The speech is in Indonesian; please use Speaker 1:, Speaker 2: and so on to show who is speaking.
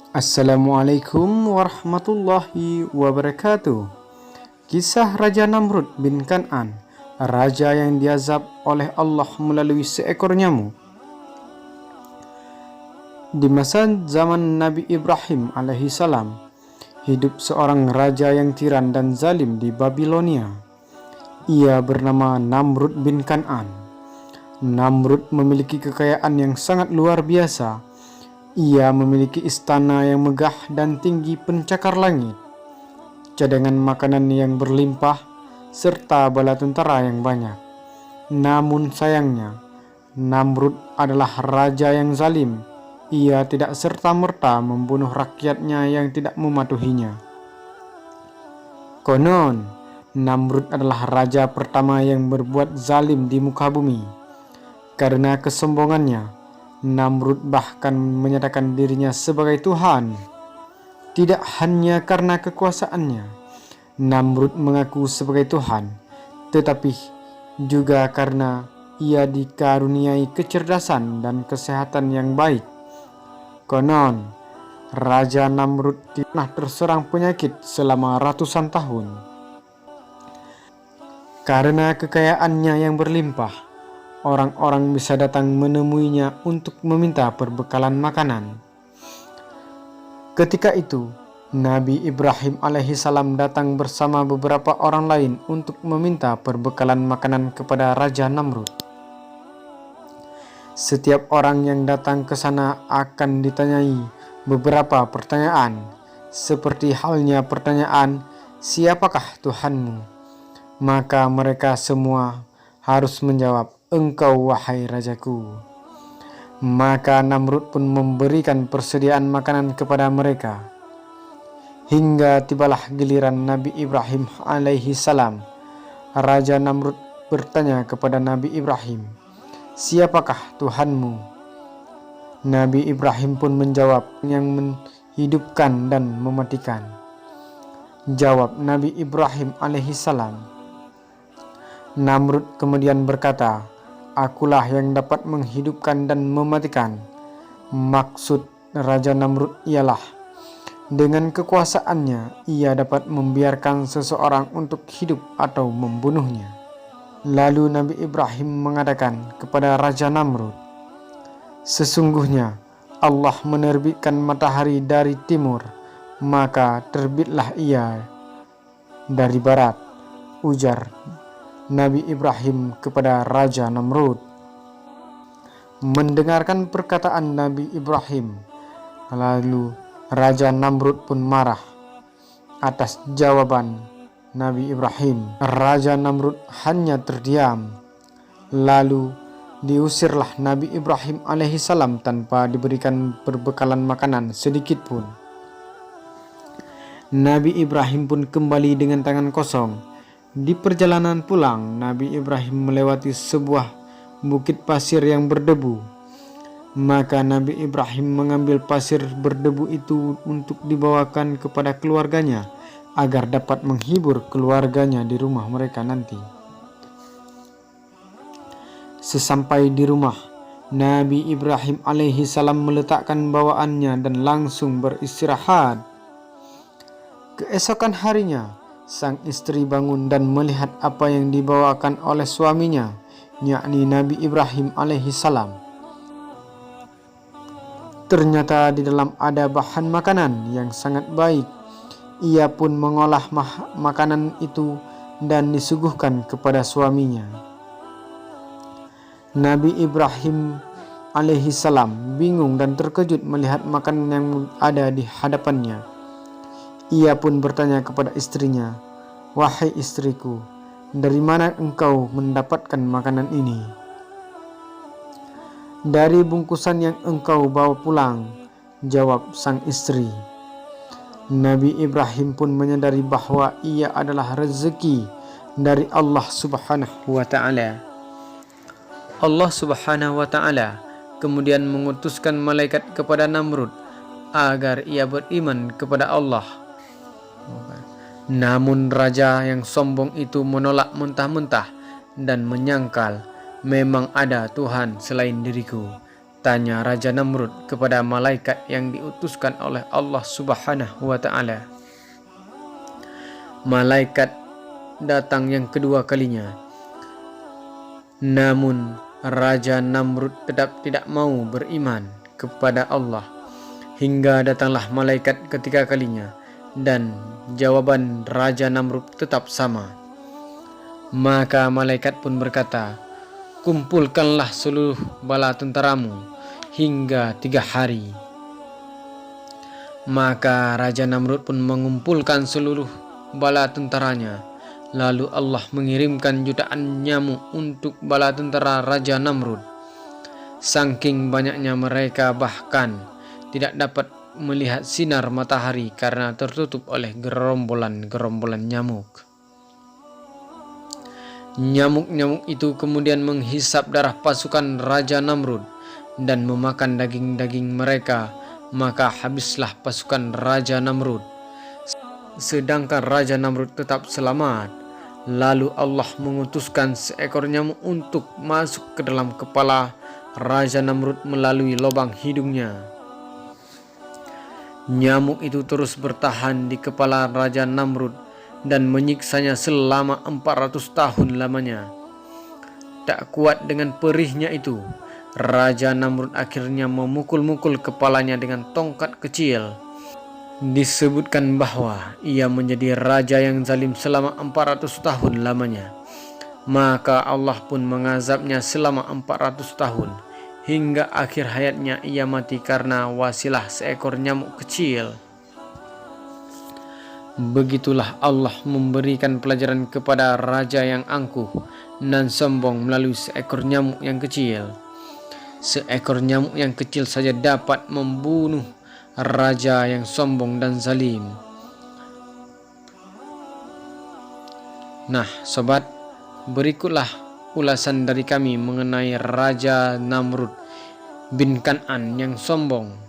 Speaker 1: Assalamualaikum warahmatullahi wabarakatuh. Kisah Raja Namrud bin Kan'an, raja yang diazab oleh Allah melalui seekor nyamuk. Di masa zaman Nabi Ibrahim alaihi salam, hidup seorang raja yang tiran dan zalim di Babilonia. Ia bernama Namrud bin Kan'an. Namrud memiliki kekayaan yang sangat luar biasa. Ia memiliki istana yang megah dan tinggi pencakar langit, cadangan makanan yang berlimpah, serta bala tentara yang banyak. Namun sayangnya, Namrud adalah raja yang zalim. Ia tidak serta-merta membunuh rakyatnya yang tidak mematuhinya. Konon, Namrud adalah raja pertama yang berbuat zalim di muka bumi. Karena kesombongannya, Namrud bahkan menyatakan dirinya sebagai Tuhan. Tidak hanya karena kekuasaannya, Namrud mengaku sebagai Tuhan, tetapi juga karena ia dikaruniai kecerdasan dan kesehatan yang baik. Konon, Raja Namrud pernah terserang penyakit selama ratusan tahun. Karena kekayaannya yang berlimpah, orang-orang bisa datang menemuinya untuk meminta perbekalan makanan. Ketika itu, Nabi Ibrahim alaihissalam datang bersama beberapa orang lain untuk meminta perbekalan makanan kepada Raja Namrud. Setiap orang yang datang ke sana akan ditanyai beberapa pertanyaan, seperti halnya pertanyaan, "Siapakah Tuhanmu?" Maka mereka semua harus menjawab, "Engkau wahai Rajaku." Maka Namrud pun memberikan persediaan makanan kepada mereka. Hingga tibalah giliran Nabi Ibrahim alaihi salam. Raja Namrud bertanya kepada Nabi Ibrahim, "Siapakah Tuhanmu?" Nabi Ibrahim pun menjawab, "Yang menghidupkan dan mematikan." Jawab Nabi Ibrahim alaihi salam. Namrud kemudian berkata, "Akulah yang dapat menghidupkan dan mematikan." Maksud Raja Namrud ialah, dengan kekuasaannya ia dapat membiarkan seseorang untuk hidup atau membunuhnya. Lalu Nabi Ibrahim mengatakan kepada Raja Namrud, "Sesungguhnya Allah menerbitkan matahari dari timur, maka terbitlah ia dari barat." Ujar Nabi Ibrahim kepada Raja Namrud. Mendengarkan perkataan Nabi Ibrahim, lalu Raja Namrud pun marah atas jawaban Nabi Ibrahim. Raja Namrud hanya terdiam. Lalu diusirlah Nabi Ibrahim alaihissalam tanpa diberikan perbekalan makanan sedikit pun. Nabi Ibrahim pun kembali dengan tangan kosong. Di perjalanan pulang, Nabi Ibrahim melewati sebuah bukit pasir yang berdebu. Maka Nabi Ibrahim mengambil pasir berdebu itu untuk dibawakan kepada keluarganya agar dapat menghibur keluarganya di rumah mereka nanti. Sesampai di rumah, Nabi Ibrahim alaihi salam meletakkan bawaannya dan langsung beristirahat. Keesokan harinya, sang istri bangun dan melihat apa yang dibawakan oleh suaminya, yakni Nabi Ibrahim alaihi salam. Ternyata di dalam ada bahan makanan yang sangat baik. Ia pun mengolah makanan itu dan disuguhkan kepada suaminya. Nabi Ibrahim alaihi salam bingung dan terkejut melihat makanan yang ada di hadapannya. Ia pun bertanya kepada istrinya, "Wahai istriku, dari mana engkau mendapatkan makanan ini?" "Dari bungkusan yang engkau bawa pulang," jawab sang istri. Nabi Ibrahim pun menyadari bahwa ia adalah rezeki dari Allah Subhanahu wa Ta'ala. Allah Subhanahu wa Ta'ala kemudian mengutuskan malaikat kepada Namrud agar ia beriman kepada Allah. Namun raja yang sombong itu menolak mentah-mentah dan menyangkal, "Memang ada Tuhan selain diriku." Tanya Raja Namrud kepada malaikat yang diutuskan oleh Allah Subhanahu wa Ta'ala. Malaikat datang yang kedua kalinya. Namun Raja Namrud tetap tidak mau beriman kepada Allah, hingga datanglah malaikat ketiga kalinya, dan jawaban Raja Namrud tetap sama. Maka malaikat pun berkata, "Kumpulkanlah seluruh bala tentaramu hingga 3 hari." Maka Raja Namrud pun mengumpulkan seluruh bala tentaranya. Lalu Allah mengirimkan jutaan nyamuk untuk bala tentara Raja Namrud. Saking banyaknya mereka bahkan tidak dapat melihat sinar matahari karena tertutup oleh gerombolan-gerombolan nyamuk. Nyamuk-nyamuk itu kemudian menghisap darah pasukan Raja Namrud dan memakan daging-daging mereka, maka habislah pasukan Raja Namrud. Sedangkan Raja Namrud tetap selamat. Lalu Allah mengutuskan seekor nyamuk untuk masuk ke dalam kepala Raja Namrud melalui lubang hidungnya. Nyamuk itu terus bertahan di kepala Raja Namrud dan menyiksanya selama 400 tahun lamanya. Tak kuat dengan perihnya itu, Raja Namrud akhirnya memukul-mukul kepalanya dengan tongkat kecil. Disebutkan bahwa ia menjadi raja yang zalim selama 400 tahun lamanya. Maka Allah pun mengazabnya selama 400 tahun, hingga akhir hayatnya ia mati karena wasilah seekor nyamuk kecil. Begitulah Allah memberikan pelajaran kepada raja yang angkuh dan sombong melalui seekor nyamuk yang kecil. Seekor nyamuk yang kecil saja dapat membunuh raja yang sombong dan zalim. Nah, sobat, berikutlah ulasan dari kami mengenai Raja Namrud bin Kan'an yang sombong.